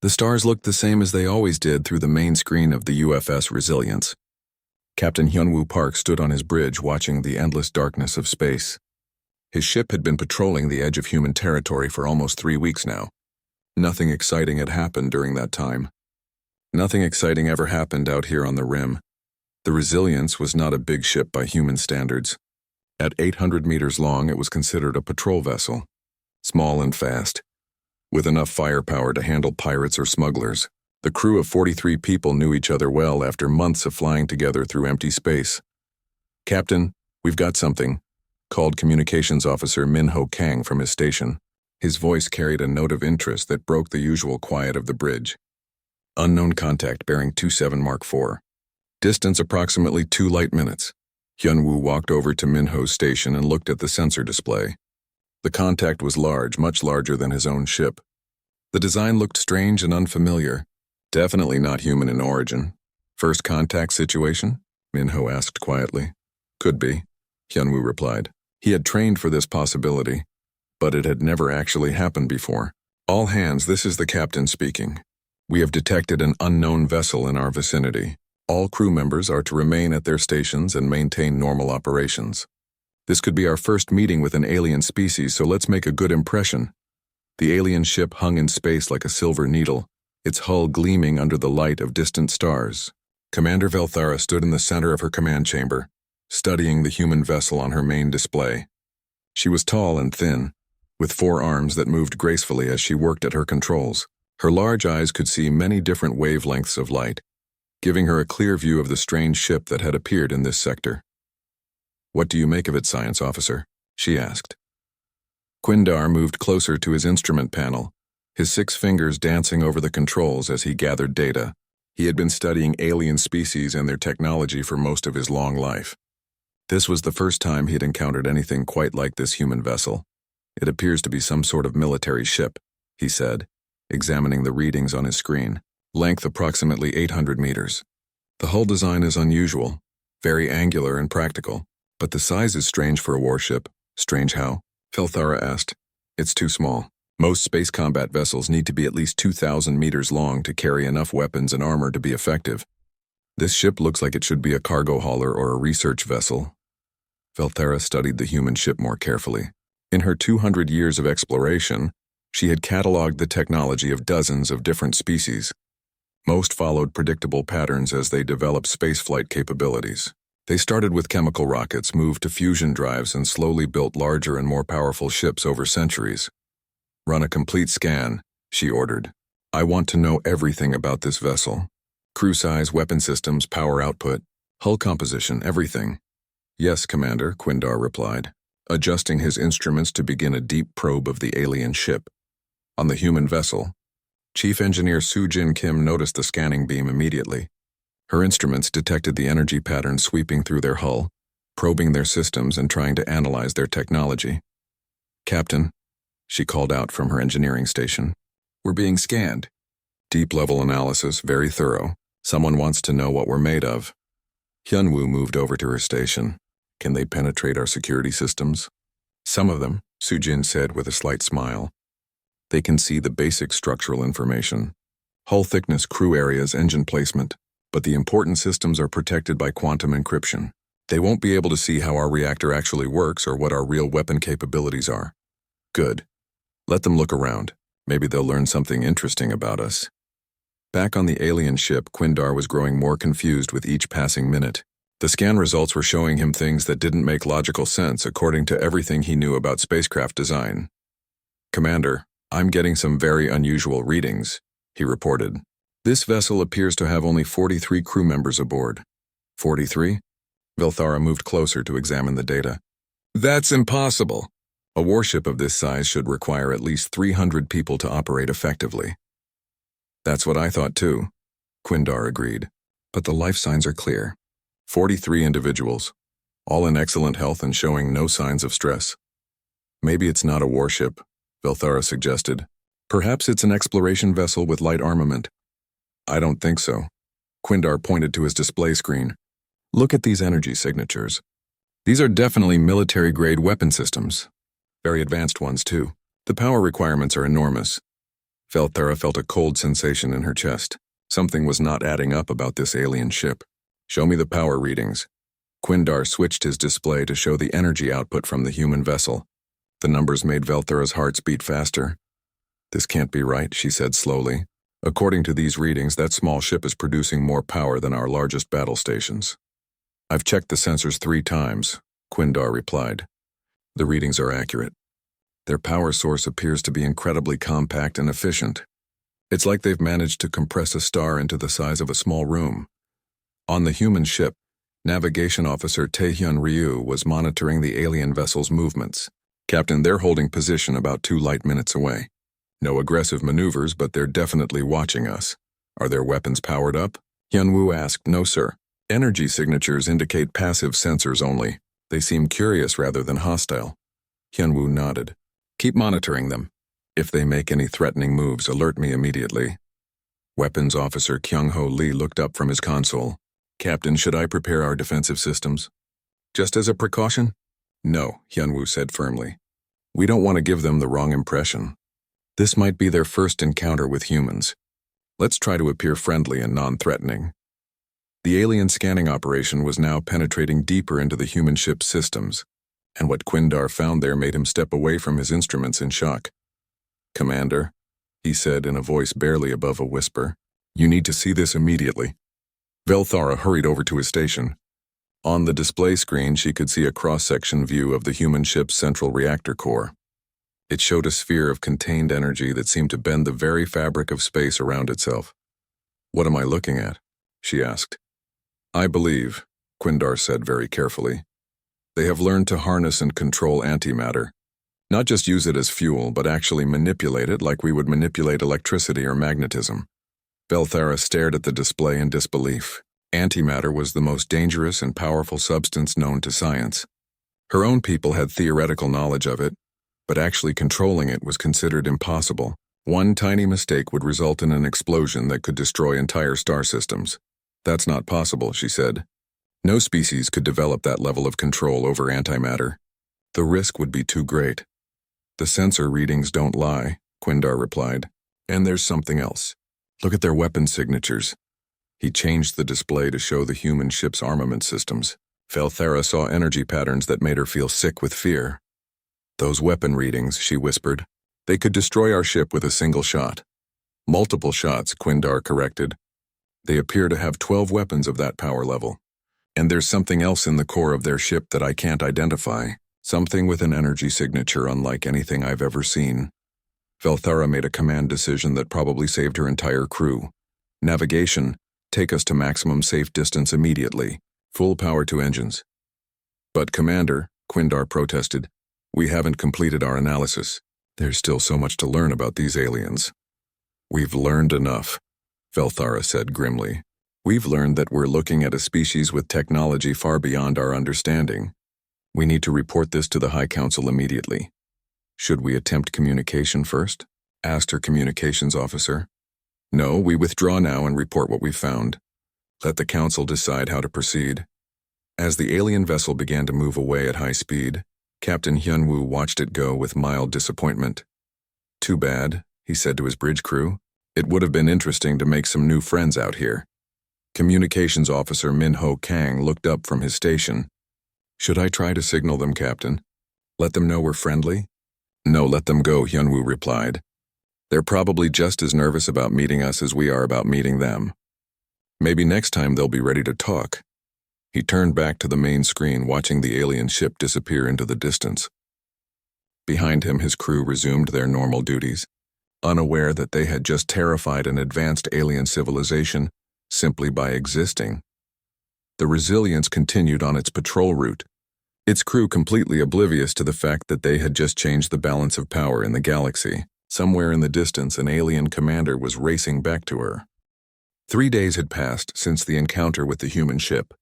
The stars looked the same as they always did through the main screen of the UFS Resilience. Captain Hyunwoo Park stood on his bridge watching the endless darkness of space. His ship had been patrolling the edge of human territory for almost 3 weeks now. Nothing exciting had happened during that time. Nothing exciting ever happened out here on the rim. The Resilience was not a big ship by human standards. At 800 meters long, it was considered a patrol vessel. Small and fast, with enough firepower to handle pirates or smugglers. The crew of 43 people knew each other well after months of flying together through empty space. "Captain, we've got something," called Communications Officer Min-ho Kang from his station. His voice carried a note of interest that broke the usual quiet of the bridge. "Unknown contact bearing 27 Mark IV. Distance approximately 2 light minutes." Hyunwoo walked over to Min-ho's station and looked at the sensor display. The contact was large, much larger than his own ship. The design looked strange and unfamiliar. Definitely not human in origin. "First contact situation?" Min-ho asked quietly. "Could be," Hyunwoo replied. He had trained for this possibility, but it had never actually happened before. "All hands, this is the captain speaking. We have detected an unknown vessel in our vicinity. All crew members are to remain at their stations and maintain normal operations. This could be our first meeting with an alien species, so let's make a good impression." The alien ship hung in space like a silver needle, its hull gleaming under the light of distant stars. Commander Velthara stood in the center of her command chamber, studying the human vessel on her main display. She was tall and thin, with 4 arms that moved gracefully as she worked at her controls. Her large eyes could see many different wavelengths of light, giving her a clear view of the strange ship that had appeared in this sector. "What do you make of it, Science Officer?" she asked. Quindar moved closer to his instrument panel, his 6 fingers dancing over the controls as he gathered data. He had been studying alien species and their technology for most of his long life. This was the first time he had encountered anything quite like this human vessel. "It appears to be some sort of military ship," he said, examining the readings on his screen. "Length approximately 800 meters. The hull design is unusual, very angular and practical, but the size is strange for a warship." "Strange how?" Velthara asked. "It's too small. Most space combat vessels need to be at least 2,000 meters long to carry enough weapons and armor to be effective. This ship looks like it should be a cargo hauler or a research vessel." Velthara studied the human ship more carefully. In her 200 years of exploration, she had cataloged the technology of dozens of different species. Most followed predictable patterns as they developed spaceflight capabilities. They started with chemical rockets, moved to fusion drives, and slowly built larger and more powerful ships over centuries. "Run a complete scan," she ordered. "I want to know everything about this vessel. Crew size, weapon systems, power output, hull composition, everything." "Yes, Commander," Quindar replied, adjusting his instruments to begin a deep probe of the alien ship. On the human vessel, Chief Engineer Soo-Jin Kim noticed the scanning beam immediately. Her instruments detected the energy patterns sweeping through their hull, probing their systems and trying to analyze their technology. "Captain," she called out from her engineering station, "we're being scanned. Deep-level analysis, very thorough. Someone wants to know what we're made of." Hyunwoo moved over to her station. "Can they penetrate our security systems?" "Some of them," Soo-Jin said with a slight smile. "They can see the basic structural information. Hull thickness, crew areas, engine placement. But the important systems are protected by quantum encryption. They won't be able to see how our reactor actually works or what our real weapon capabilities are." "Good. Let them look around. Maybe they'll learn something interesting about us." Back on the alien ship, Quindar was growing more confused with each passing minute. The scan results were showing him things that didn't make logical sense according to everything he knew about spacecraft design. "Commander, I'm getting some very unusual readings," he reported. "This vessel appears to have only 43 crew members aboard." 43? Velthara moved closer to examine the data. "That's impossible. A warship of this size should require at least 300 people to operate effectively." "That's what I thought too," Quindar agreed. "But the life signs are clear. 43 individuals, all in excellent health and showing no signs of stress." "Maybe it's not a warship," Velthara suggested. "Perhaps it's an exploration vessel with light armament." "I don't think so." Quindar pointed to his display screen. "Look at these energy signatures. These are definitely military-grade weapon systems. Very advanced ones, too. The power requirements are enormous. Velthara felt a cold sensation in her chest. Something was not adding up about this alien ship. Show me the power readings. Quindar switched his display to show the energy output from the human vessel. The numbers made Velthara's heart beat faster. This can't be right, she said slowly. According to these readings, that small ship is producing more power than our largest battle stations. I've checked the sensors 3 times, Quindar replied. The readings are accurate. Their power source appears to be incredibly compact and efficient. It's like they've managed to compress a star into the size of a small room. On the human ship, Navigation Officer Taehyun Ryu was monitoring the alien vessel's movements. Captain, they're holding position about 2 light minutes away. No aggressive maneuvers, but they're definitely watching us. Are their weapons powered up? Hyunwoo asked. No, sir. Energy signatures indicate passive sensors only. They seem curious rather than hostile. Hyunwoo nodded. Keep monitoring them. If they make any threatening moves, alert me immediately. Weapons Officer Kyung-ho Lee looked up from his console. Captain, should I prepare our defensive systems? Just as a precaution? No, Hyunwoo said firmly. We don't want to give them the wrong impression. This might be their first encounter with humans. Let's try to appear friendly and non-threatening. The alien scanning operation was now penetrating deeper into the human ship's systems, and what Quindar found there made him step away from his instruments in shock. Commander, he said in a voice barely above a whisper, you need to see this immediately. Velthara hurried over to his station. On the display screen, she could see a cross-section view of the human ship's central reactor core. It showed a sphere of contained energy that seemed to bend the very fabric of space around itself. What am I looking at? She asked. I believe, Quindar said very carefully. They have learned to harness and control antimatter. Not just use it as fuel, but actually manipulate it like we would manipulate electricity or magnetism. Velthara stared at the display in disbelief. Antimatter was the most dangerous and powerful substance known to science. Her own people had theoretical knowledge of it, but actually controlling it was considered impossible. One tiny mistake would result in an explosion that could destroy entire star systems. That's not possible, she said. No species could develop that level of control over antimatter. The risk would be too great. The sensor readings don't lie, Quindar replied. And there's something else. Look at their weapon signatures. He changed the display to show the human ship's armament systems. Velthara saw energy patterns that made her feel sick with fear. Those weapon readings, she whispered. They could destroy our ship with a single shot. Multiple shots, Quindar corrected. They appear to have 12 weapons of that power level. And there's something else in the core of their ship that I can't identify. Something with an energy signature unlike anything I've ever seen. Velthara made a command decision that probably saved her entire crew. Navigation, take us to maximum safe distance immediately. Full power to engines. But Commander, Quindar protested, we haven't completed our analysis. There's still so much to learn about these aliens. We've learned enough, Velthara said grimly. We've learned that we're looking at a species with technology far beyond our understanding. We need to report this to the High Council immediately. Should we attempt communication first? Asked her communications officer. No, we withdraw now and report what we've found. Let the Council decide how to proceed. As the alien vessel began to move away at high speed, Captain Hyunwoo watched it go with mild disappointment. Too bad, he said to his bridge crew. It would have been interesting to make some new friends out here. Communications Officer Min-ho Kang looked up from his station. Should I try to signal them, Captain? Let them know we're friendly? No, let them go, Hyunwoo replied. They're probably just as nervous about meeting us as we are about meeting them. Maybe next time they'll be ready to talk. He turned back to the main screen, watching the alien ship disappear into the distance. Behind him, his crew resumed their normal duties, unaware that they had just terrified an advanced alien civilization simply by existing. The Resilience continued on its patrol route, its crew completely oblivious to the fact that they had just changed the balance of power in the galaxy. Somewhere in the distance, an alien commander was racing back to her. 3 days had passed since the encounter with the human ship.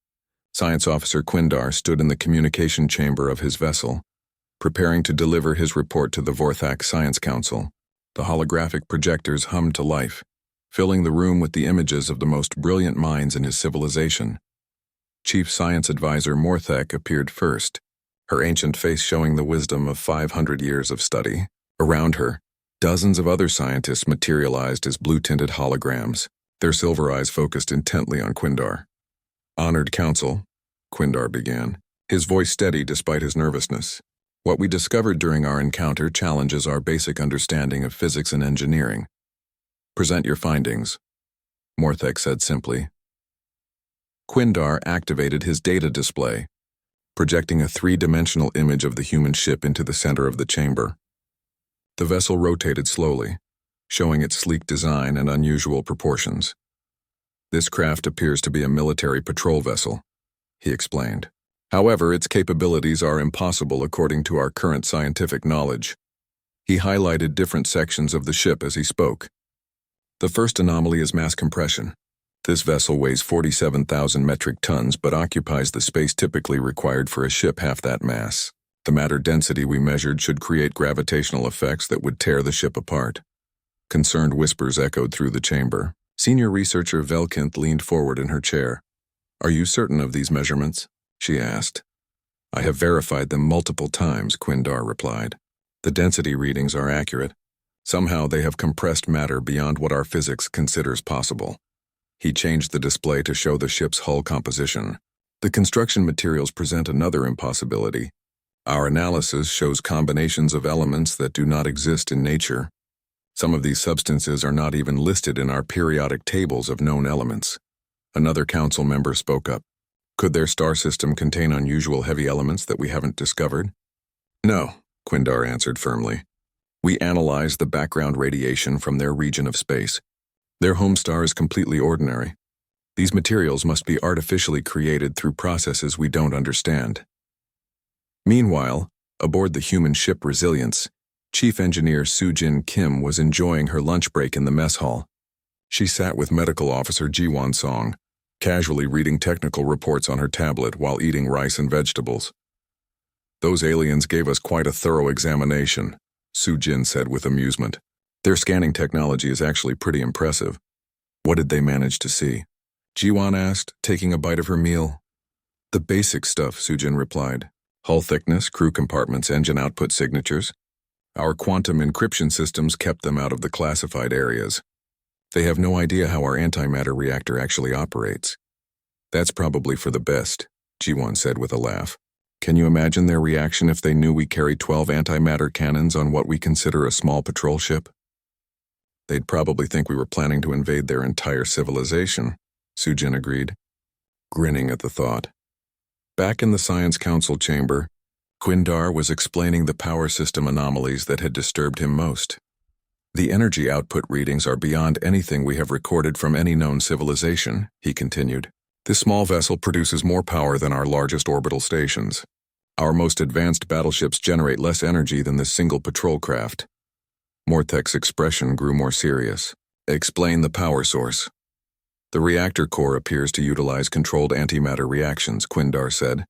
Science Officer Quindar stood in the communication chamber of his vessel, preparing to deliver his report to the Vorthak Science Council. The holographic projectors hummed to life, filling the room with the images of the most brilliant minds in his civilization. Chief Science Advisor Morthek appeared first, her ancient face showing the wisdom of 500 years of study. Around her, Dozens of other scientists materialized as blue-tinted holograms, their silver eyes focused intently on Quindar. "Honored Council," Quindar began, his voice steady despite his nervousness. "What we discovered during our encounter challenges our basic understanding of physics and engineering. Present your findings," Morthek said simply. Quindar activated his data display, projecting a three-dimensional image of the human ship into the center of the chamber. The vessel rotated slowly, showing its sleek design and unusual proportions. "This craft appears to be a military patrol vessel," he explained. "However, its capabilities are impossible according to our current scientific knowledge." He highlighted different sections of the ship as he spoke. "The first anomaly is mass compression. This vessel weighs 47,000 metric tons but occupies the space typically required for a ship half that mass. The matter density we measured should create gravitational effects that would tear the ship apart." Concerned whispers echoed through the chamber. Senior researcher Velkinth leaned forward in her chair. "Are you certain of these measurements?" she asked. "I have verified them multiple times," Quindar replied. "The density readings are accurate. Somehow they have compressed matter beyond what our physics considers possible." He changed the display to show the ship's hull composition. "The construction materials present another impossibility. Our analysis shows combinations of elements that do not exist in nature. Some of these substances are not even listed in our periodic tables of known elements." Another council member spoke up. "Could their star system contain unusual heavy elements that we haven't discovered?" "No," Quindar answered firmly. "We analyzed the background radiation from their region of space. Their home star is completely ordinary. These materials must be artificially created through processes we don't understand." Meanwhile, aboard the human ship Resilience, Chief Engineer Soo-Jin Kim was enjoying her lunch break in the mess hall. She sat with Medical Officer Ji-Won Song, casually reading technical reports on her tablet while eating rice and vegetables. "Those aliens gave us quite a thorough examination," Soo-Jin said with amusement. "Their scanning technology is actually pretty impressive." "What did they manage to see?" Ji-Won asked, taking a bite of her meal. "The basic stuff," Soo-Jin replied. "Hull thickness, crew compartments, engine output signatures. Our quantum encryption systems kept them out of the classified areas. They have no idea how our antimatter reactor actually operates." "That's probably for the best," Ji-Won said with a laugh. "Can you imagine their reaction if they knew we carry 12 antimatter cannons on what we consider a small patrol ship?" "They'd probably think we were planning to invade their entire civilization," Soo-Jin agreed, grinning at the thought. Back in the Science Council chamber, Quindar was explaining the power system anomalies that had disturbed him most. "The energy output readings are beyond anything we have recorded from any known civilization," he continued. "This small vessel produces more power than our largest orbital stations. Our most advanced battleships generate less energy than this single patrol craft." Mortek's expression grew more serious. "Explain the power source." "The reactor core appears to utilize controlled antimatter reactions," Quindar said.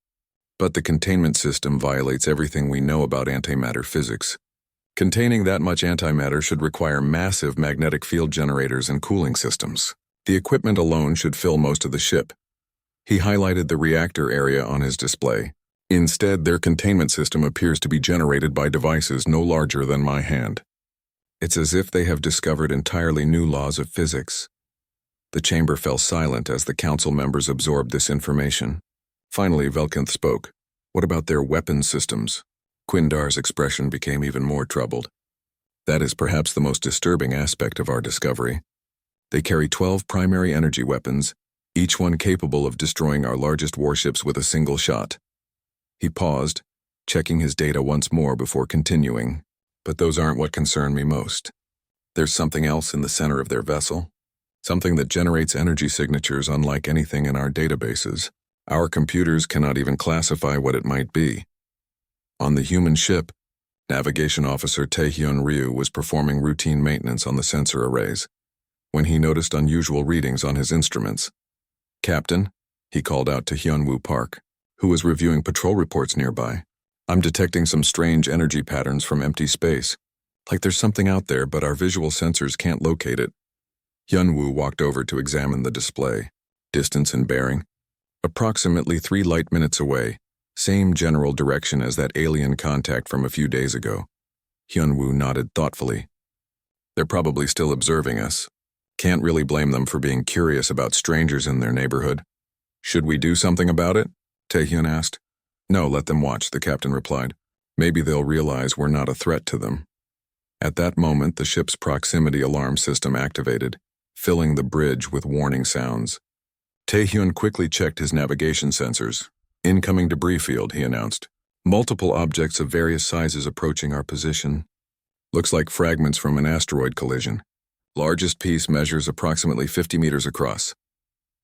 "But the containment system violates everything we know about antimatter physics. Containing that much antimatter should require massive magnetic field generators and cooling systems. The equipment alone should fill most of the ship." He highlighted the reactor area on his display. "Instead, their containment system appears to be generated by devices no larger than my hand. It's as if they have discovered entirely new laws of physics." The chamber fell silent as the council members absorbed this information. Finally, Velkinth spoke. "What about their weapons systems?" Quindar's expression became even more troubled. "That is perhaps the most disturbing aspect of our discovery. They carry 12 primary energy weapons, each one capable of destroying our largest warships with a single shot." He paused, checking his data once more before continuing. "But those aren't what concern me most. There's something else in the center of their vessel. Something that generates energy signatures unlike anything in our databases. Our computers cannot even classify what it might be." On the human ship, Navigation Officer Taehyun Ryu was performing routine maintenance on the sensor arrays when he noticed unusual readings on his instruments. "Captain," he called out to Hyunwoo Park, who was reviewing patrol reports nearby. "I'm detecting some strange energy patterns from empty space. Like there's something out there, but our visual sensors can't locate it." Hyunwoo walked over to examine the display. Distance and bearing. Approximately 3 light minutes away. Same general direction as that alien contact from a few days ago. Hyunwoo nodded thoughtfully. They're probably still observing us. Can't really blame them for being curious about strangers in their neighborhood. Should we do something about it? Taehyun asked. No, let them watch, the captain replied. Maybe they'll realize we're not a threat to them. At that moment, the ship's proximity alarm system activated, filling the bridge with warning sounds. Taehyun quickly checked his navigation sensors. Incoming debris field, he announced. Multiple objects of various sizes approaching our position. Looks like fragments from an asteroid collision. Largest piece measures approximately 50 meters across.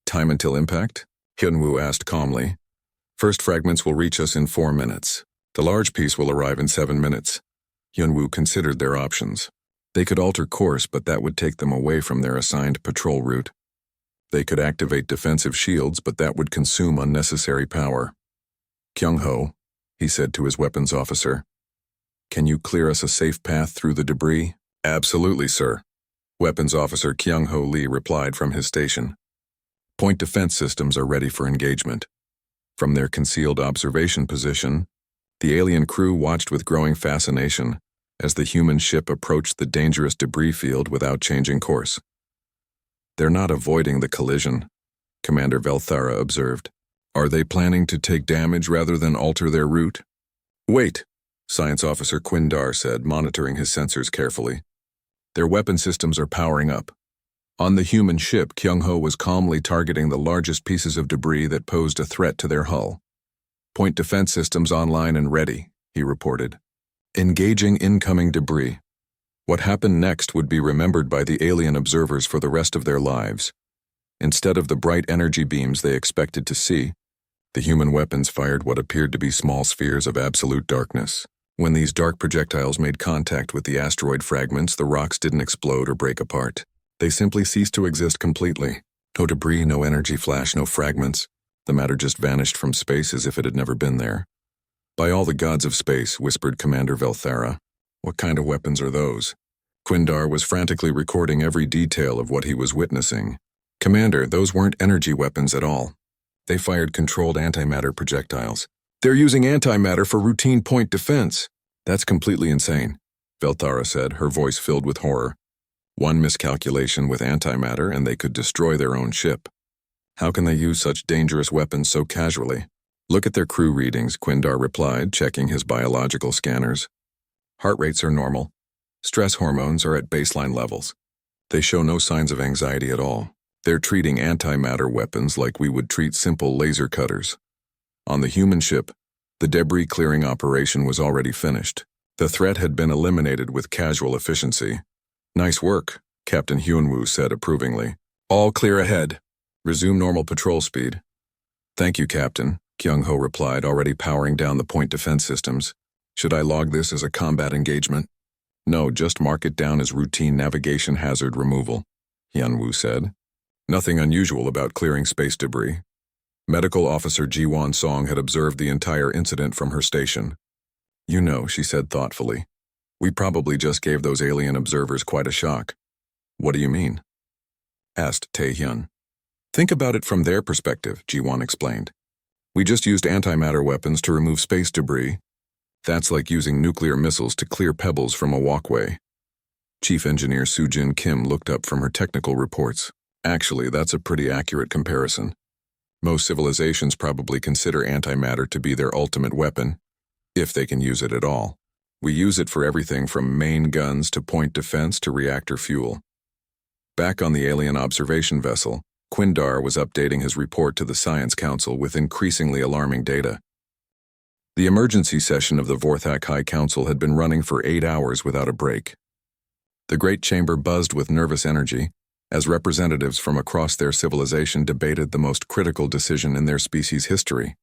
Time until impact? Hyunwoo asked calmly. First fragments will reach us in 4 minutes. The large piece will arrive in 7 minutes. Hyunwoo considered their options. They could alter course, but that would take them away from their assigned patrol route. They could activate defensive shields, but that would consume unnecessary power. Kyung-ho, he said to his weapons officer, can you clear us a safe path through the debris? Absolutely, sir. Weapons officer Kyung-ho Lee replied from his station. Point defense systems are ready for engagement. From their concealed observation position, the alien crew watched with growing fascination as the human ship approached the dangerous debris field without changing course. They're not avoiding the collision, Commander Velthara observed. Are they planning to take damage rather than alter their route? Wait, Science Officer Quindar said, monitoring his sensors carefully. Their weapon systems are powering up. On the human ship, Kyung-ho was calmly targeting the largest pieces of debris that posed a threat to their hull. Point defense systems online and ready, he reported. Engaging incoming debris. What happened next would be remembered by the alien observers for the rest of their lives. Instead of the bright energy beams they expected to see, the human weapons fired what appeared to be small spheres of absolute darkness. When these dark projectiles made contact with the asteroid fragments, the rocks didn't explode or break apart. They simply ceased to exist completely. No debris, no energy flash, no fragments. The matter just vanished from space as if it had never been there. By all the gods of space, whispered Commander Velthara. What kind of weapons are those? Quindar was frantically recording every detail of what he was witnessing. Commander, those weren't energy weapons at all. They fired controlled antimatter projectiles. They're using antimatter for routine point defense. That's completely insane, Velthara said, her voice filled with horror. One miscalculation with antimatter and they could destroy their own ship. How can they use such dangerous weapons so casually? Look at their crew readings, Quindar replied, checking his biological scanners. Heart rates are normal. Stress hormones are at baseline levels. They show no signs of anxiety at all. They're treating antimatter weapons like we would treat simple laser cutters. On the human ship, the debris clearing operation was already finished. The threat had been eliminated with casual efficiency. Nice work, Captain Hyunwoo said approvingly. All clear ahead. Resume normal patrol speed. Thank you, Captain, Kyung-ho replied, already powering down the point defense systems. Should I log this as a combat engagement? No, just mark it down as routine navigation hazard removal, Hyunwoo said. Nothing unusual about clearing space debris. Medical Officer Ji-won Song had observed the entire incident from her station. You know, she said thoughtfully. We probably just gave those alien observers quite a shock. What do you mean? Asked Taehyun. Think about it from their perspective, Ji-won explained. We just used antimatter weapons to remove space debris. That's like using nuclear missiles to clear pebbles from a walkway. Chief Engineer Soo-jin Kim looked up from her technical reports. Actually, that's a pretty accurate comparison. Most civilizations probably consider antimatter to be their ultimate weapon, if they can use it at all. We use it for everything from main guns to point defense to reactor fuel. Back on the alien observation vessel, Quindar was updating his report to the Science Council with increasingly alarming data. The emergency session of the Vorthak High Council had been running for 8 hours without a break. The great chamber buzzed with nervous energy as representatives from across their civilization debated the most critical decision in their species' history.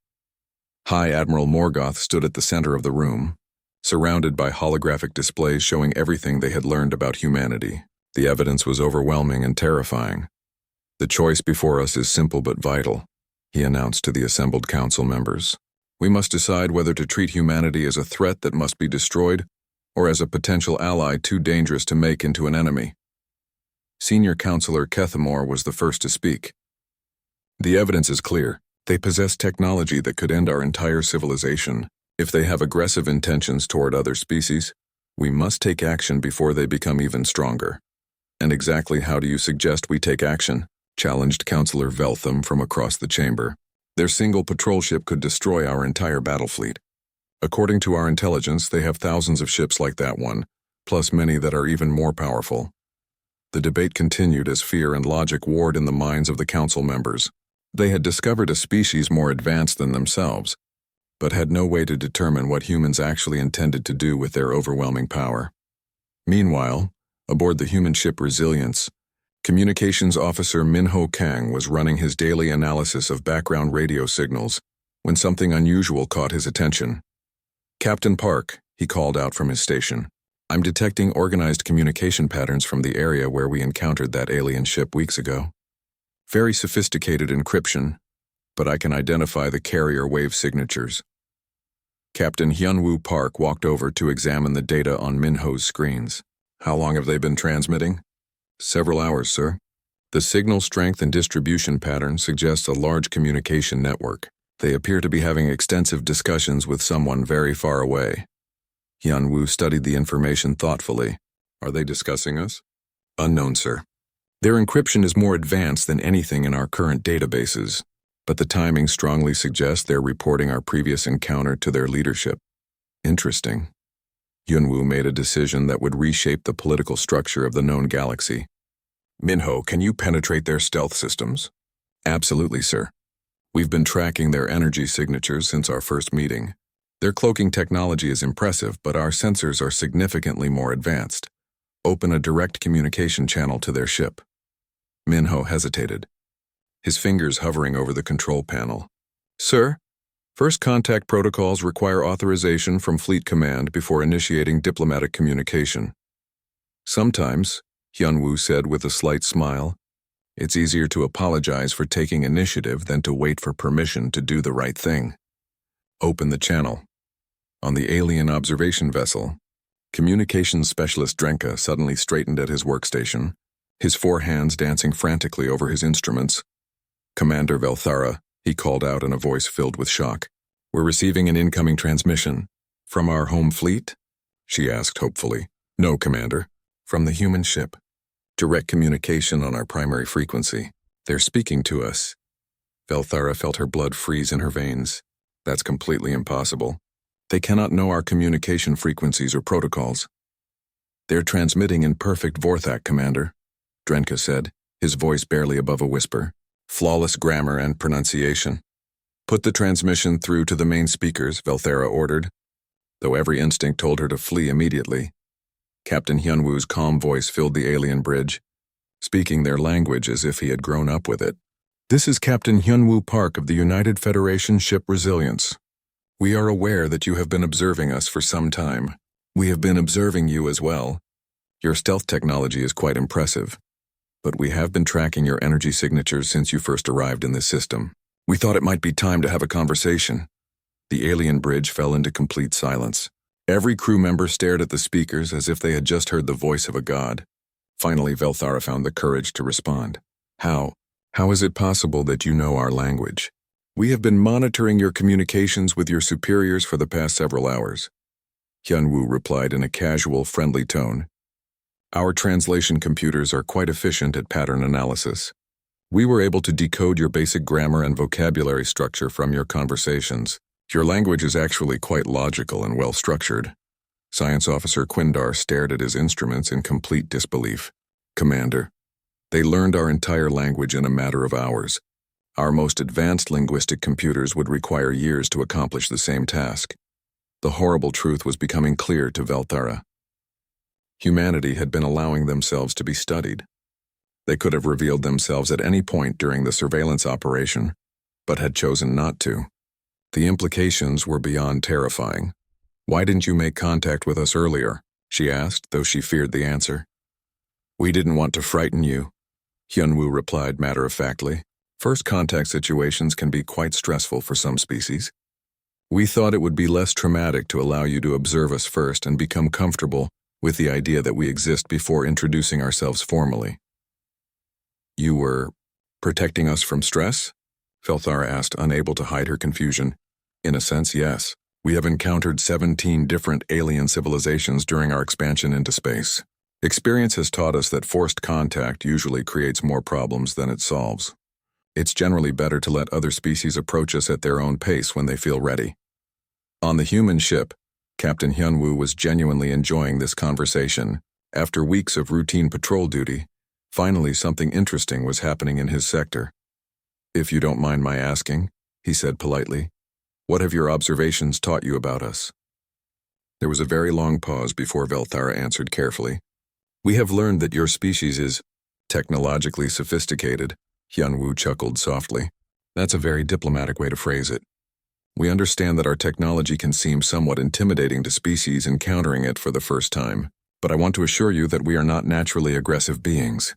High Admiral Morgoth stood at the center of the room, surrounded by holographic displays showing everything they had learned about humanity. The evidence was overwhelming and terrifying. The choice before us is simple but vital, he announced to the assembled council members. We must decide whether to treat humanity as a threat that must be destroyed or as a potential ally too dangerous to make into an enemy. Senior Counselor Kethamore was the first to speak. The evidence is clear. They possess technology that could end our entire civilization. If they have aggressive intentions toward other species, We must take action before they become even stronger. And exactly how do you suggest we take action? Challenged Counselor Veltham from across the chamber. Their single patrol ship could destroy our entire battle fleet. According to our intelligence, they have thousands of ships like that one, plus many that are even more powerful. The debate continued as fear and logic warred in the minds of the council members. They had discovered a species more advanced than themselves, but had no way to determine what humans actually intended to do with their overwhelming power. Meanwhile, aboard the human ship Resilience, Communications Officer Minho Kang was running his daily analysis of background radio signals when something unusual caught his attention. "Captain Park," he called out from his station. "I'm detecting organized communication patterns from the area where we encountered that alien ship weeks ago. Very sophisticated encryption, but I can identify the carrier wave signatures." Captain Hyunwoo Park walked over to examine the data on Minho's screens. "How long have they been transmitting?" "Several hours, sir. The signal strength and distribution pattern suggests a large communication network. They appear to be having extensive discussions with someone very far away." Hyunwoo studied the information thoughtfully. "Are they discussing us?" "Unknown, sir. Their encryption is more advanced than anything in our current databases, but the timing strongly suggests they're reporting our previous encounter to their leadership." "Interesting." Hyunwoo made a decision that would reshape the political structure of the known galaxy. "Minho, can you penetrate their stealth systems?" "Absolutely, sir. We've been tracking their energy signatures since our first meeting. Their cloaking technology is impressive, but our sensors are significantly more advanced. Open a direct communication channel to their ship." Minho hesitated, his fingers hovering over the control panel. "Sir, first contact protocols require authorization from Fleet Command before initiating diplomatic communication." "Sometimes," Hyunwoo said with a slight smile, "it's easier to apologize for taking initiative than to wait for permission to do the right thing." "Open the channel." On the alien observation vessel, communications specialist Drenka suddenly straightened at his workstation, his four hands dancing frantically over his instruments. "Commander Velthara," he called out in a voice filled with shock. "We're receiving an incoming transmission." "From our home fleet?" she asked hopefully. "No, Commander. From the human ship. Direct communication on our primary frequency. They're speaking to us." Velthara felt her blood freeze in her veins. "That's completely impossible. They cannot know our communication frequencies or protocols." "They're transmitting in perfect Vorthak, Commander," Drenka said, his voice barely above a whisper. "Flawless grammar and pronunciation." "Put the transmission through to the main speakers," Velthara ordered, though every instinct told her to flee immediately. Captain Hyunwoo's calm voice filled the alien bridge, speaking their language as if he had grown up with it. "This is Captain Hyunwoo Park of the United Federation ship Resilience. We are aware that you have been observing us for some time. We have been observing you as well. Your stealth technology is quite impressive, but we have been tracking your energy signatures since you first arrived in this system. We thought it might be time to have a conversation." The alien bridge fell into complete silence. Every crew member stared at the speakers as if they had just heard the voice of a god. Finally, Velthara found the courage to respond. How is it possible that you know our language?" "We have been monitoring your communications with your superiors for the past several hours," Hyunwoo replied in a casual, friendly tone. "Our translation computers are quite efficient at pattern analysis. We were able to decode your basic grammar and vocabulary structure from your conversations. Your language is actually quite logical and well-structured." Science Officer Quindar stared at his instruments in complete disbelief. "Commander, they learned our entire language in a matter of hours. Our most advanced linguistic computers would require years to accomplish the same task." The horrible truth was becoming clear to Velthara. Humanity had been allowing themselves to be studied. They could have revealed themselves at any point during the surveillance operation, but had chosen not to. The implications were beyond terrifying. "Why didn't you make contact with us earlier?" she asked, though she feared the answer. "We didn't want to frighten you," Hyunwoo replied matter-of-factly. "First contact situations can be quite stressful for some species. We thought it would be less traumatic to allow you to observe us first and become comfortable with the idea that we exist before introducing ourselves formally." "You were protecting us from stress?" Velthara asked, unable to hide her confusion. "In a sense, yes. We have encountered 17 different alien civilizations during our expansion into space. Experience has taught us that forced contact usually creates more problems than it solves. It's generally better to let other species approach us at their own pace when they feel ready. On the human ship, Captain Hyunwoo was genuinely enjoying this conversation. After weeks of routine patrol duty, finally something interesting was happening in his sector. "If you don't mind my asking," he said politely, "what have your observations taught you about us?" There was a very long pause before Velthara answered carefully. "We have learned that your species is technologically sophisticated." Hyunwoo chuckled softly. "That's a very diplomatic way to phrase it. We understand that our technology can seem somewhat intimidating to species encountering it for the first time, but I want to assure you that we are not naturally aggressive beings."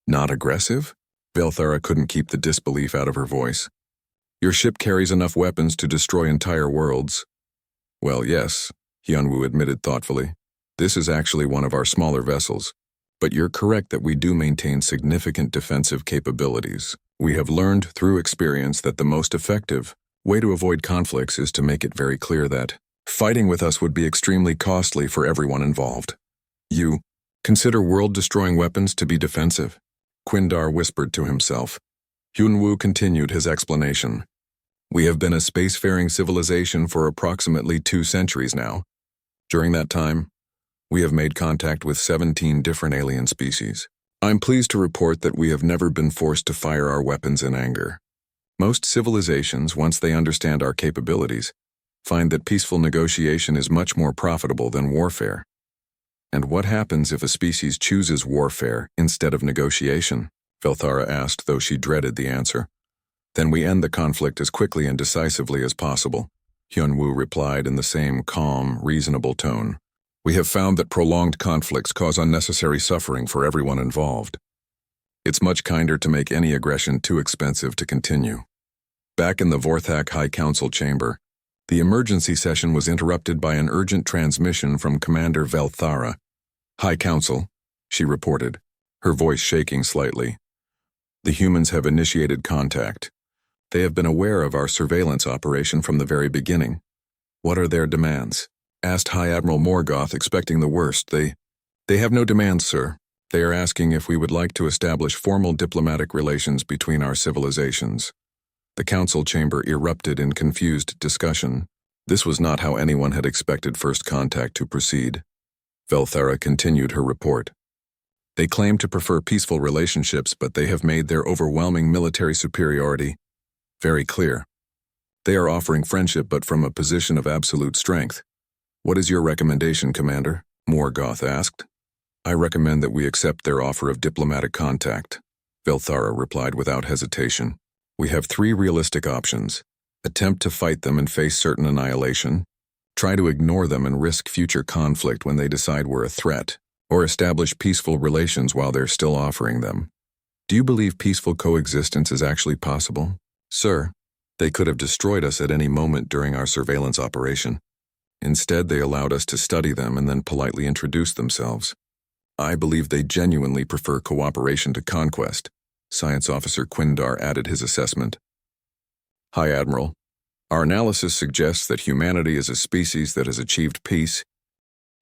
"Not aggressive?" Velthara couldn't keep the disbelief out of her voice. "Your ship carries enough weapons to destroy entire worlds." "Well, yes," Hyunwoo admitted thoughtfully. "This is actually one of our smaller vessels, but you're correct that we do maintain significant defensive capabilities. We have learned through experience that the most effective way to avoid conflicts is to make it very clear that fighting with us would be extremely costly for everyone involved. You consider world-destroying weapons to be defensive?" Quindar whispered to himself. Hyunwoo continued his explanation. "We have been a spacefaring civilization for approximately 2 centuries now. During that time, we have made contact with 17 different alien species. I'm pleased to report that we have never been forced to fire our weapons in anger. Most civilizations, once they understand our capabilities, find that peaceful negotiation is much more profitable than warfare." "And what happens if a species chooses warfare instead of negotiation?" Velthara asked, though she dreaded the answer. "Then we end the conflict as quickly and decisively as possible," Hyunwoo replied in the same calm, reasonable tone. "We have found that prolonged conflicts cause unnecessary suffering for everyone involved. It's much kinder to make any aggression too expensive to continue." Back in the Vorthak High Council chamber, the emergency session was interrupted by an urgent transmission from Commander Velthara. "High Council," she reported, her voice shaking slightly. "The humans have initiated contact. They have been aware of our surveillance operation from the very beginning." "What are their demands?" asked High Admiral Morgoth, expecting the worst. They have no demands, sir. They are asking if we would like to establish formal diplomatic relations between our civilizations." The council chamber erupted in confused discussion. This was not how anyone had expected first contact to proceed. Velthara continued her report. "They claim to prefer peaceful relationships, but they have made their overwhelming military superiority very clear. They are offering friendship, but from a position of absolute strength." "What is your recommendation, Commander?" Morgoth asked. "I recommend that we accept their offer of diplomatic contact," Velthara replied without hesitation. "We have 3 realistic options: attempt to fight them and face certain annihilation, try to ignore them and risk future conflict when they decide we're a threat, or establish peaceful relations while they're still offering them. Do you believe peaceful coexistence is actually possible?" "Sir, they could have destroyed us at any moment during our surveillance operation. Instead, they allowed us to study them and then politely introduce themselves. I believe they genuinely prefer cooperation to conquest," Science Officer Quindar added his assessment. "High Admiral, our analysis suggests that humanity is a species that has achieved peace."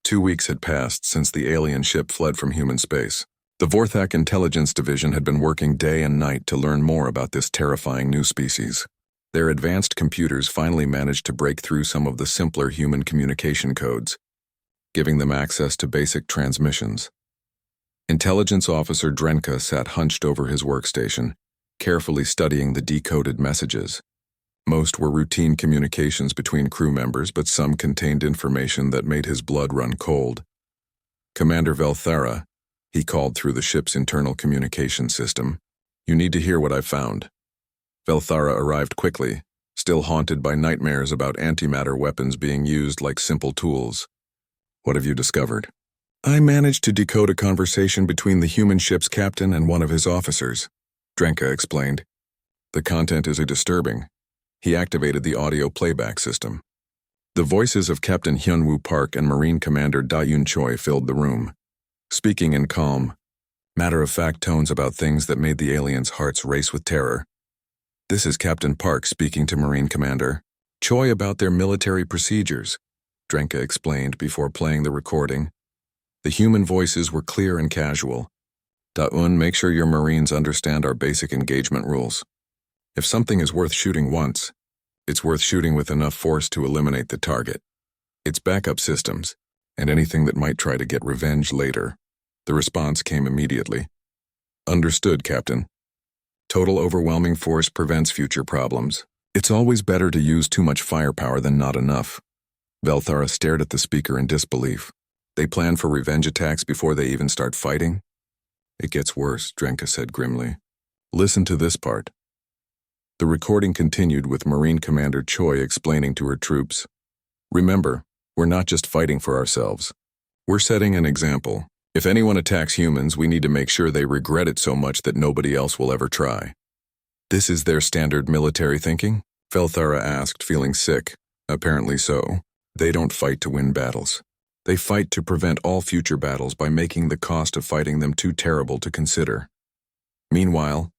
2 weeks had passed since the alien ship fled from human space. The Vorthak Intelligence Division had been working day and night to learn more about this terrifying new species. Their advanced computers finally managed to break through some of the simpler human communication codes, giving them access to basic transmissions. Intelligence Officer Drenka sat hunched over his workstation, carefully studying the decoded messages. Most were routine communications between crew members, but some contained information that made his blood run cold. "Commander Velthara," he called through the ship's internal communication system, "you need to hear what I've found." Velthara arrived quickly, still haunted by nightmares about antimatter weapons being used like simple tools. "What have you discovered?" "I managed to decode a conversation between the human ship's captain and one of his officers," Drenka explained. "The content is disturbing." He activated the audio playback system. The voices of Captain Hyunwoo Park and Marine Commander Da-Yun Choi filled the room, speaking in calm, matter-of-fact tones about things that made the aliens' hearts race with terror. "This is Captain Park speaking to Marine Commander." Choi about their military procedures, Drenka explained before playing the recording. The human voices were clear and casual. Da-un, make sure your Marines understand our basic engagement rules. If something is worth shooting once, it's worth shooting with enough force to eliminate the target. It's backup systems, and anything that might try to get revenge later. The response came immediately. Understood, Captain. Total overwhelming force prevents future problems. It's always better to use too much firepower than not enough. Velthara stared at the speaker in disbelief. They plan for revenge attacks before they even start fighting? It gets worse, Drenka said grimly. Listen to this part. The recording continued with Marine Commander Choi explaining to her troops. Remember, we're not just fighting for ourselves. We're setting an example. If anyone attacks humans, we need to make sure they regret it so much that nobody else will ever try. This is their standard military thinking? Velthara asked, feeling sick. Apparently so. They don't fight to win battles. They fight to prevent all future battles by making the cost of fighting them too terrible to consider. Meanwhile,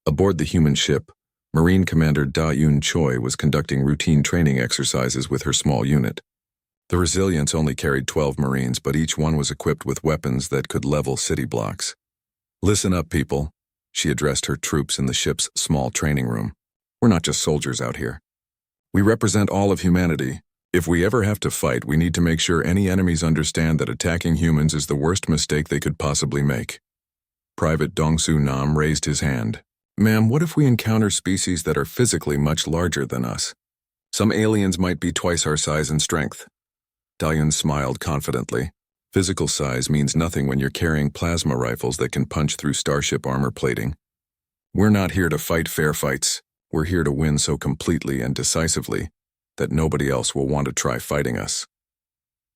aboard the human ship, Marine Commander Da-Yoon Choi was conducting routine training exercises with her small unit. The Resilience only carried 12 Marines, but each one was equipped with weapons that could level city blocks. Listen up, people, she addressed her troops in the ship's small training room. We're not just soldiers out here. We represent all of humanity. If we ever have to fight, we need to make sure any enemies understand that attacking humans is the worst mistake they could possibly make. Private Dongsu Nam raised his hand. Ma'am, what if we encounter species that are physically much larger than us? Some aliens might be twice our size and strength. Dayun smiled confidently. Physical size means nothing when you're carrying plasma rifles that can punch through starship armor plating. We're not here to fight fair fights. We're here to win so completely and decisively that nobody else will want to try fighting us.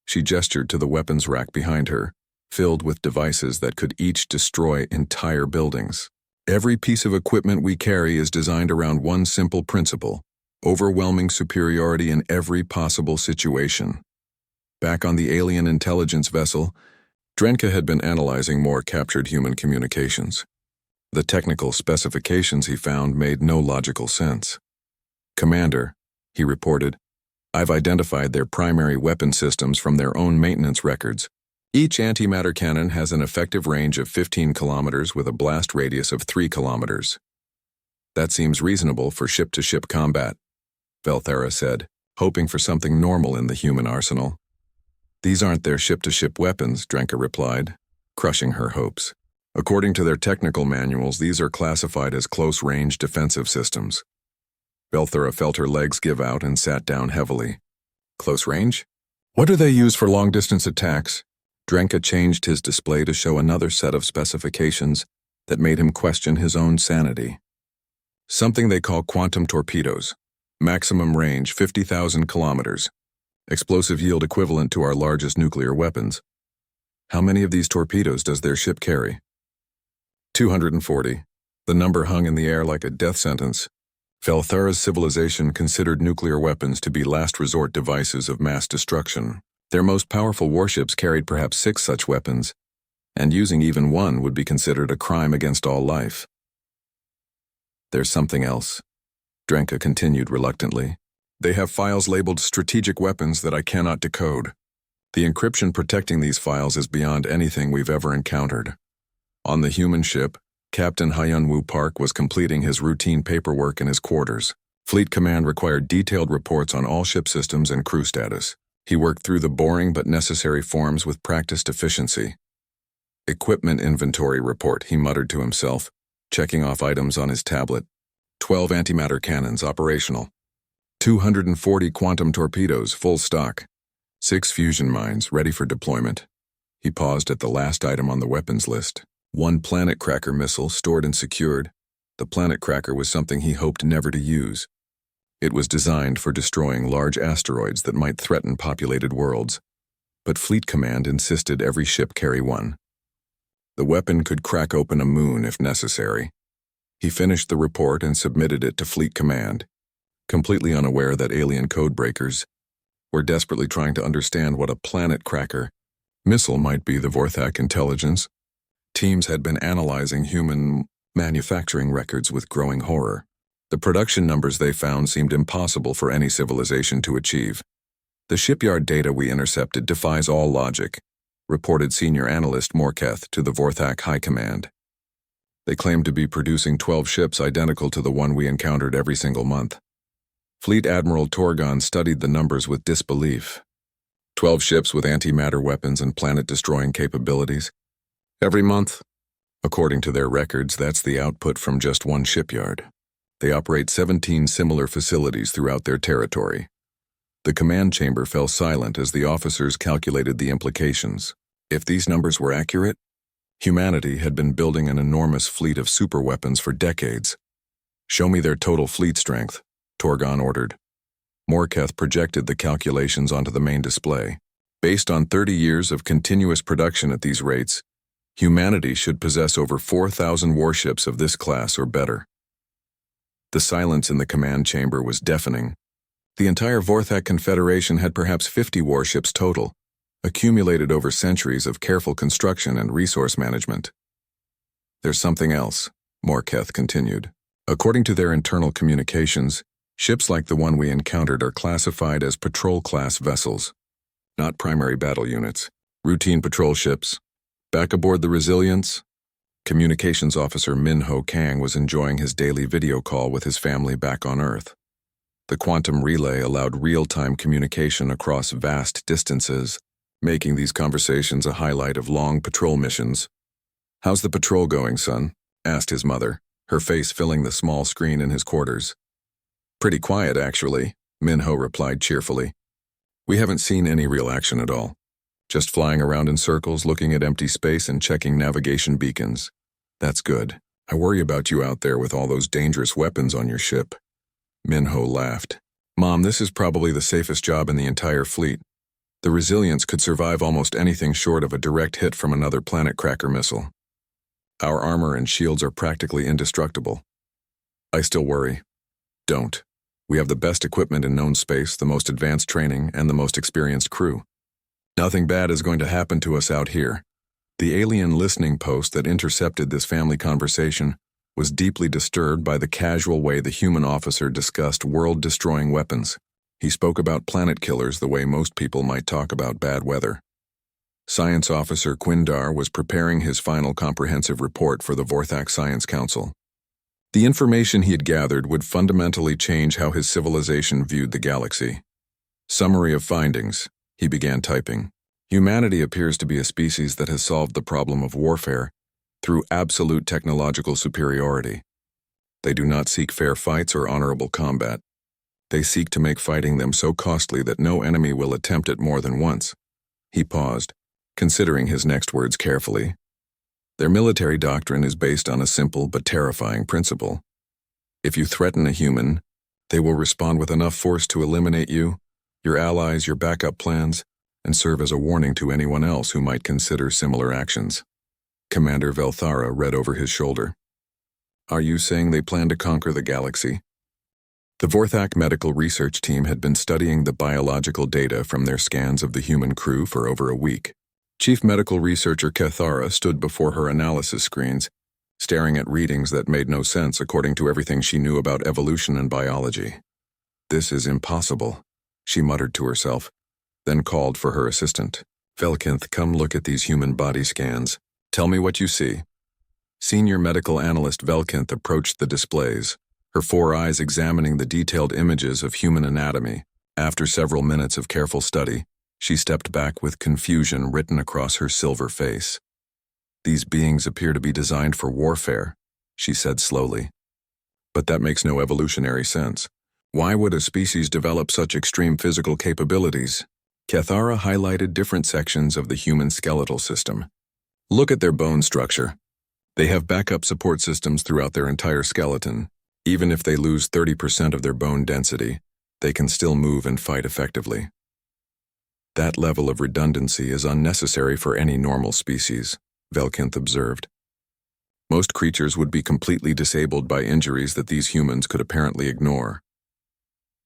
She gestured to the weapons rack behind her, filled with devices that could each destroy entire buildings. Every piece of equipment we carry is designed around one simple principle: overwhelming superiority in every possible situation. Back on the alien intelligence vessel, Drenka had been analyzing more captured human communications. The technical specifications he found made no logical sense. Commander, he reported, I've identified their primary weapon systems from their own maintenance records. Each antimatter cannon has an effective range of 15 kilometers with a blast radius of 3 kilometers. That seems reasonable for ship-to-ship combat, Velthara said, hoping for something normal in the human arsenal. These aren't their ship-to-ship weapons, Drenka replied, crushing her hopes. According to their technical manuals, these are classified as close-range defensive systems. Velthara felt her legs give out and sat down heavily. Close range? What do they use for long-distance attacks? Drenka changed his display to show another set of specifications that made him question his own sanity. Something they call quantum torpedoes. Maximum range 50,000 kilometers. Explosive yield equivalent to our largest nuclear weapons. How many of these torpedoes does their ship carry? 240. The number hung in the air like a death sentence. Velthara's civilization considered nuclear weapons to be last resort devices of mass destruction. Their most powerful warships carried perhaps 6 such weapons, and using even one would be considered a crime against all life. There's something else, Drenka continued reluctantly. They have files labeled strategic weapons that I cannot decode. The encryption protecting these files is beyond anything we've ever encountered. On the human ship, Captain Hyun-woo Park was completing his routine paperwork in his quarters. Fleet Command required detailed reports on all ship systems and crew status. He worked through the boring but necessary forms with practiced efficiency. Equipment inventory report, he muttered to himself, checking off items on his tablet. 12 antimatter cannons operational. 240 quantum torpedoes, full stock. 6 fusion mines, ready for deployment. He paused at the last item on the weapons list. 1 planet cracker missile stored and secured. The planet cracker was something he hoped never to use. It was designed for destroying large asteroids that might threaten populated worlds. But Fleet Command insisted every ship carry one. The weapon could crack open a moon if necessary. He finished the report and submitted it to Fleet Command, completely unaware that alien codebreakers were desperately trying to understand what a planet cracker missile might be. The Vorthak intelligence teams had been analyzing human manufacturing records with growing horror. The production numbers they found seemed impossible for any civilization to achieve. "The shipyard data we intercepted defies all logic," reported Senior Analyst Morketh to the Vorthak High Command. "They claim to be producing 12 ships identical to the one we encountered every single month." Fleet Admiral Torgon studied the numbers with disbelief. 12 ships with antimatter weapons and planet-destroying capabilities? Every month? According to their records, that's the output from just one shipyard. They operate 17 similar facilities throughout their territory. The command chamber fell silent as the officers calculated the implications. If these numbers were accurate, humanity had been building an enormous fleet of superweapons for decades. "Show me their total fleet strength," Torgon ordered. Morketh projected the calculations onto the main display. Based on 30 years of continuous production at these rates, humanity should possess over 4,000 warships of this class or better. The silence in the command chamber was deafening. The entire Vorthak Confederation had perhaps 50 warships total, accumulated over centuries of careful construction and resource management. "There's something else," Morketh continued. "According to their internal communications, ships like the one we encountered are classified as patrol-class vessels, not primary battle units. Routine patrol ships. Back aboard the Resilience?" Communications Officer Min-Ho Kang was enjoying his daily video call with his family back on Earth. The quantum relay allowed real-time communication across vast distances, making these conversations a highlight of long patrol missions. "How's the patrol going, son?" asked his mother, her face filling the small screen in his quarters. "Pretty quiet, actually," Min-Ho replied cheerfully. "We haven't seen any real action at all. Just flying around in circles, looking at empty space and checking navigation beacons. That's good. I worry about you out there with all those dangerous weapons on your ship." Min-Ho laughed. "Mom, this is probably the safest job in the entire fleet. The Resilience could survive almost anything short of a direct hit from another planet cracker missile. Our armor and shields are practically indestructible." "I still worry." "Don't. We have the best equipment in known space, the most advanced training, and the most experienced crew. Nothing bad is going to happen to us out here." The alien listening post that intercepted this family conversation was deeply disturbed by the casual way the human officer discussed world-destroying weapons. He spoke about planet killers the way most people might talk about bad weather. Science Officer Quindar was preparing his final comprehensive report for the Vorthak Science Council. The information he had gathered would fundamentally change how his civilization viewed the galaxy. "Summary of findings," he began typing. "Humanity appears to be a species that has solved the problem of warfare through absolute technological superiority. They do not seek fair fights or honorable combat. They seek to make fighting them so costly that no enemy will attempt it more than once." He paused, considering his next words carefully. "Their military doctrine is based on a simple but terrifying principle. If you threaten a human, they will respond with enough force to eliminate you, your allies, your backup plans, and serve as a warning to anyone else who might consider similar actions." Commander Velthara read over his shoulder. "Are you saying they plan to conquer the galaxy?" The Vorthak medical research team had been studying the biological data from their scans of the human crew for over a week. Chief Medical Researcher Kethara stood before her analysis screens, staring at readings that made no sense according to everything she knew about evolution and biology. "This is impossible," she muttered to herself, then called for her assistant. "Velkinth, come look at these human body scans. Tell me what you see." Senior Medical Analyst Velkinth approached the displays, her 4 eyes examining the detailed images of human anatomy. After several minutes of careful study, she stepped back with confusion written across her silver face. "These beings appear to be designed for warfare," she said slowly. "But that makes no evolutionary sense. Why would a species develop such extreme physical capabilities?" Kethara highlighted different sections of the human skeletal system. "Look at their bone structure. They have backup support systems throughout their entire skeleton. Even if they lose 30% of their bone density, they can still move and fight effectively. That level of redundancy is unnecessary for any normal species," Velkinth observed. "Most creatures would be completely disabled by injuries that these humans could apparently ignore."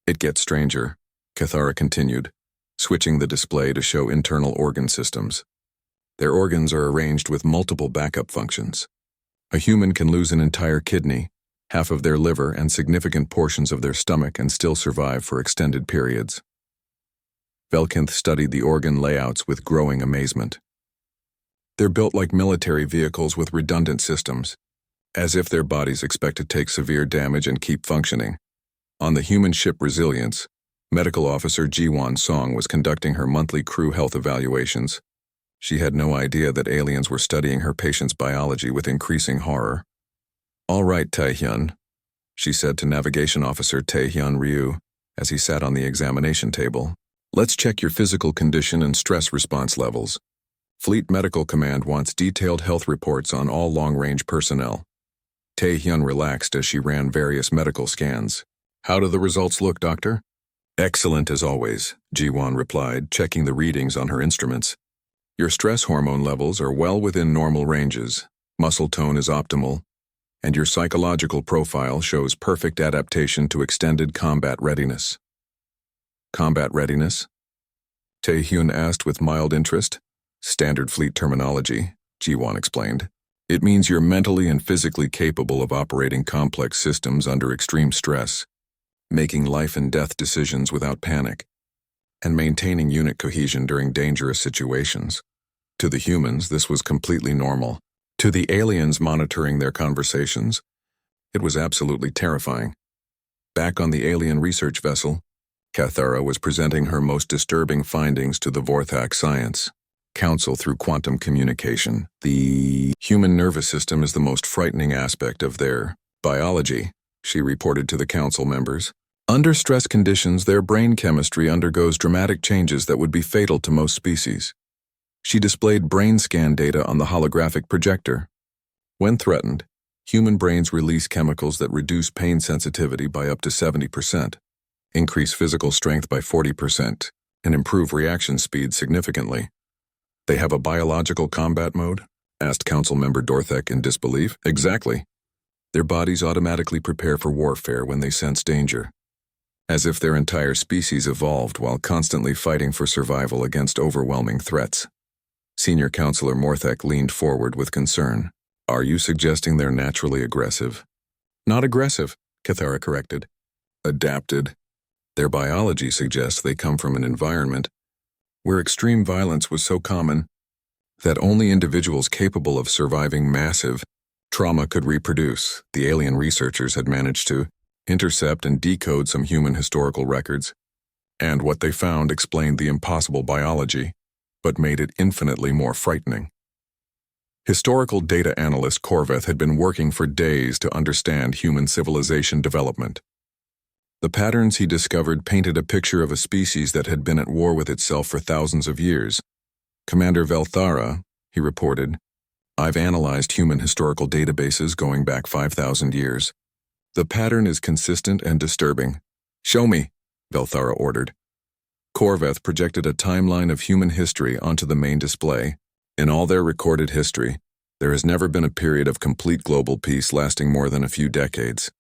"It gets stranger," Kethara continued, switching the display to show internal organ systems. Their organs are arranged with multiple backup functions. A human can lose an entire kidney, half of their liver and significant portions of their stomach, and still survive for extended periods. Velkinth studied the organ layouts with growing amazement. They're built like military vehicles with redundant systems, as if their bodies expect to take severe damage and keep functioning. On the human ship Resilience, Medical Officer Ji-won Song was conducting her monthly crew health evaluations. She had no idea that aliens were studying her patient's biology with increasing horror. "All right, Tae-hyun," she said to Navigation Officer Tae-hyun Ryu as he sat on the examination table. "Let's check your physical condition and stress response levels. Fleet Medical Command wants detailed health reports on all long-range personnel." Tae-hyun relaxed as she ran various medical scans. "How do the results look, Doctor?" "Excellent as always," Ji-won replied, checking the readings on her instruments. "Your stress hormone levels are well within normal ranges, muscle tone is optimal, and your psychological profile shows perfect adaptation to extended combat readiness." "Combat readiness?" Tae-hyun asked with mild interest. "Standard fleet terminology," Ji-won explained. "It means you're mentally and physically capable of operating complex systems under extreme stress, making life and death decisions without panic, and maintaining unit cohesion during dangerous situations." To the humans, this was completely normal. To the aliens monitoring their conversations, it was absolutely terrifying. Back on the alien research vessel, Cathara was presenting her most disturbing findings to the Vorthak Science Council through quantum communication. "The human nervous system is the most frightening aspect of their biology," she reported to the council members. "Under stress conditions, their brain chemistry undergoes dramatic changes that would be fatal to most species." She displayed brain scan data on the holographic projector. When threatened, human brains release chemicals that reduce pain sensitivity by up to 70%, increase physical strength by 40%, and improve reaction speed significantly. "They have a biological combat mode?" asked Council Member Dorthek in disbelief. "Exactly. Their bodies automatically prepare for warfare when they sense danger, as if their entire species evolved while constantly fighting for survival against overwhelming threats." Senior Counselor Morthek leaned forward with concern. "Are you suggesting they're naturally aggressive?" "Not aggressive," Cathara corrected. "Adapted. Their biology suggests they come from an environment where extreme violence was so common that only individuals capable of surviving massive trauma could reproduce." The alien researchers had managed to intercept and decode some human historical records, and what they found explained the impossible biology, but made it infinitely more frightening. Historical data analyst Korveth had been working for days to understand human civilization development. The patterns he discovered painted a picture of a species that had been at war with itself for thousands of years. "Commander Velthara," he reported, "I've analyzed human historical databases going back 5,000 years. The pattern is consistent and disturbing." "Show me," Velthara ordered. Korveth projected a timeline of human history onto the main display. "In all their recorded history, there has never been a period of complete global peace lasting more than a few decades.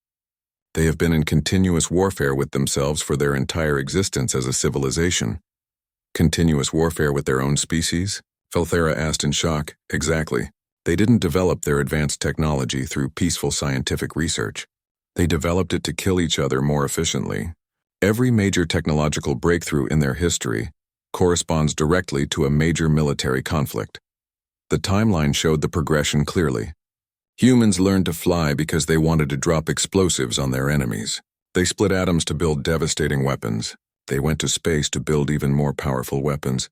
They have been in continuous warfare with themselves for their entire existence as a civilization." "Continuous warfare with their own species?" Velthara asked in shock. "Exactly. They didn't develop their advanced technology through peaceful scientific research. They developed it to kill each other more efficiently. Every major technological breakthrough in their history corresponds directly to a major military conflict." The timeline showed the progression clearly. Humans learned to fly because they wanted to drop explosives on their enemies. They split atoms to build devastating weapons. They went to space to build even more powerful weapons.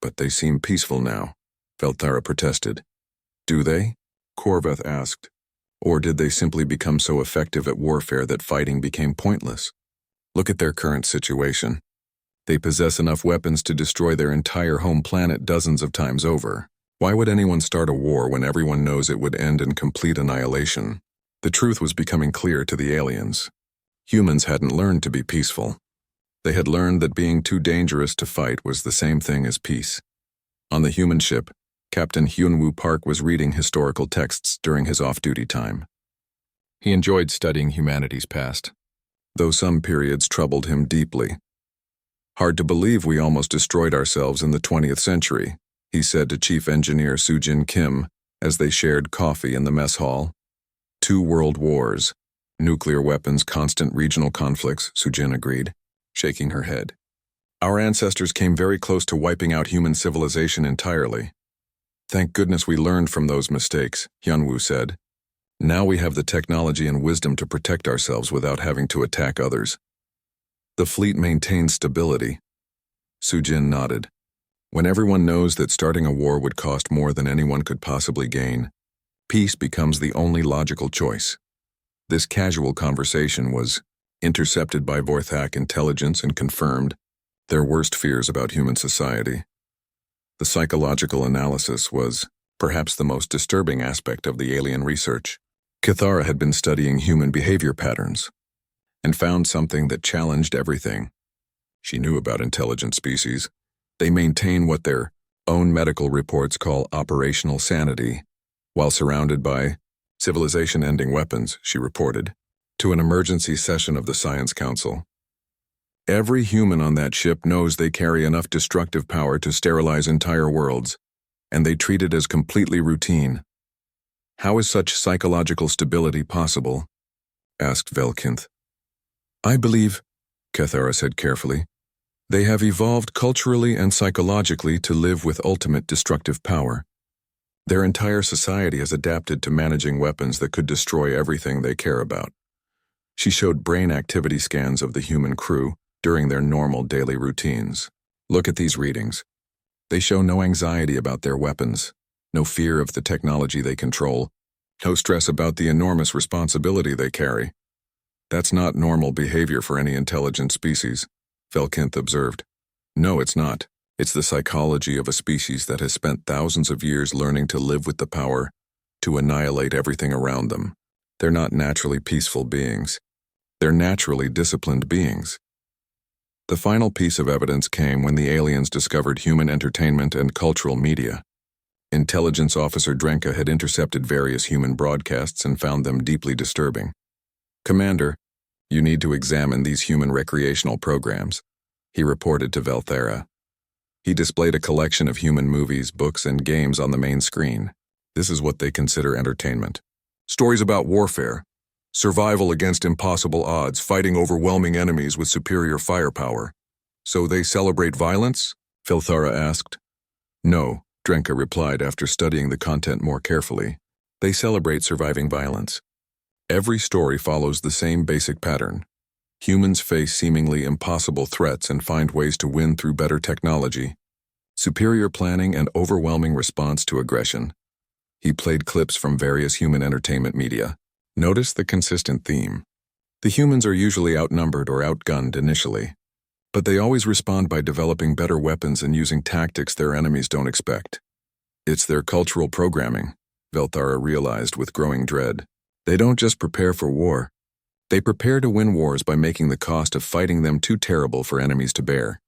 "But they seem peaceful now," Velthara protested. "Do they?" Korveth asked. "Or did they simply become so effective at warfare that fighting became pointless? Look at their current situation. They possess enough weapons to destroy their entire home planet dozens of times over. Why would anyone start a war when everyone knows it would end in complete annihilation?" The truth was becoming clear to the aliens. Humans hadn't learned to be peaceful. They had learned that being too dangerous to fight was the same thing as peace. On the human ship, Captain Hyunwoo Park was reading historical texts during his off-duty time. He enjoyed studying humanity's past, though some periods troubled him deeply. "Hard to believe we almost destroyed ourselves in the 20th century, he said to Chief Engineer Soo-jin Kim as they shared coffee in the mess hall. 2 world wars, Nuclear weapons, constant regional conflicts, Sujin agreed, shaking her head. Our ancestors came very close to wiping out human civilization entirely. Thank goodness we learned from those mistakes, Hyunwoo said. Now we have the technology and wisdom to protect ourselves without having to attack others. The fleet maintains stability. Sujin nodded. When everyone knows that starting a war would cost more than anyone could possibly gain, peace becomes the only logical choice. This casual conversation was intercepted by Vorthak intelligence and confirmed their worst fears about human society. The psychological analysis was perhaps the most disturbing aspect of the alien research. Cathara had been studying human behavior patterns and found something that challenged everything. She knew about intelligent species. They maintain what their own medical reports call operational sanity, while surrounded by civilization-ending weapons, she reported, to an emergency session of the Science Council. Every human on that ship knows they carry enough destructive power to sterilize entire worlds, and they treat it as completely routine. How is such psychological stability possible? Asked Velkinth. I believe, Cathara said carefully, they have evolved culturally and psychologically to live with ultimate destructive power. Their entire society has adapted to managing weapons that could destroy everything they care about. She showed brain activity scans of the human crew during their normal daily routines. Look at these readings. They show no anxiety about their weapons, no fear of the technology they control, no stress about the enormous responsibility they carry. That's not normal behavior for any intelligent species, Velkinth observed. No, it's not. It's the psychology of a species that has spent thousands of years learning to live with the power to annihilate everything around them. They're not naturally peaceful beings. They're naturally disciplined beings. The final piece of evidence came when the aliens discovered human entertainment and cultural media. Intelligence Officer Drenka had intercepted various human broadcasts and found them deeply disturbing. Commander, you need to examine these human recreational programs, he reported to Velthera. He displayed a collection of human movies, books, and games on the main screen. This is what they consider entertainment. Stories about warfare, survival against impossible odds, fighting overwhelming enemies with superior firepower. So they celebrate violence? Velthera asked. No, Drenka replied after studying the content more carefully. They celebrate surviving violence. Every story follows the same basic pattern. Humans face seemingly impossible threats and find ways to win through better technology, superior planning, and overwhelming response to aggression. He played clips from various human entertainment media. Notice the consistent theme. The humans are usually outnumbered or outgunned initially, but they always respond by developing better weapons and using tactics their enemies don't expect. It's their cultural programming, Velthara realized with growing dread. They don't just prepare for war. They prepare to win wars by making the cost of fighting them too terrible for enemies to bear.